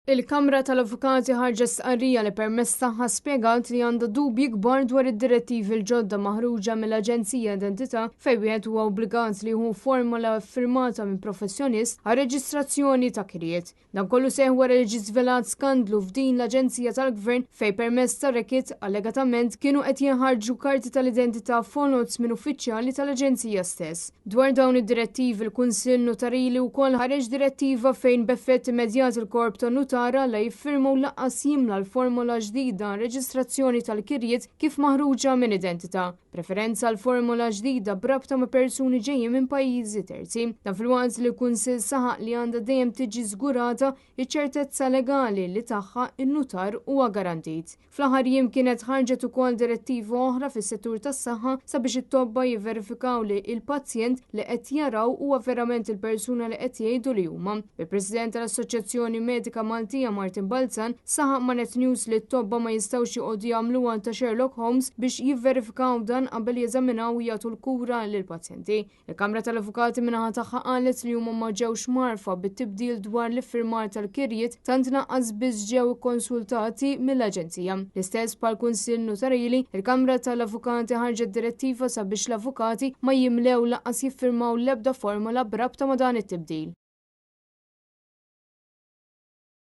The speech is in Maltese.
Il-Kamra tal-Avukati ħarġet stqarrija li permezz tagħha spjegat li għandha dubji kbar dwar id-direttivi l-ġodda maħruġa mill-Aġenzija Identità fejn wieħed huwa obbligat li jieħu formola firmata minn professjonist għal reġistrazzjoni ta' kirjiet. Dan kollu seħ wara li ġie żvelat skandlu f'din l-Aġenzija tal-Gvern fejn permezz ta' rekit allegatament kienu qed jinħarġu karti tal-identità fonots minn uffiċjali tal-Aġenzija stess. Dwar dawn id-direttivi l-Kunsill Notarili wkoll ħareġ direttiva fejn b'effett immedjat il-korp tan-notar la jiffirmaw laqqas jimla l-formola ġdida reġistrazzjoni tal-kirjiet kif maħruġa minn identità. Preferenza l-formola ġdida brabta ma' persuni ġejjin minn pajjiżi terzi. Dan fil-waqt li l-Kunsill saħaq li għandha dejjem tiġi żgurata iċ-ċertezza legali li tagħha in-notar huwa garantit. Fl-aħħar jiem kienet ħarġet ukoll direttiva oħra fis-settur tas-saħħa sabiex it-tobba jivverifikaw li il-pazjent li qed jaraw huwa verament il-persuna li qed jgħidu li huma. Il-President tal-Assoċjazzjoni Medika Maltija Martin Balzan saħaq ma' Net News li t-tobba ma jistgħux joqogħdu jagħmluha ta' Sherlock Holmes biex jivverifikaw dan qabel jeżaminaw u jagħtu l-kura lill-pazjenti. Il-Kamra tal-Avukati minnaħa tagħha qalet li huma ma ġewx marfa bit-tibdil dwar l-iffirmar tal-kirjiet tant naqqas biss ġew ikkonsultati mill-Aġenzija. L-istess bħall-Kunsill Notarili, il-Kamra tal-Avukati ħarġet direttiva sabiex l-avukati ma jimlew laqqas jiffirmaw l-ebda formola brabta ma' dan it-tibdil.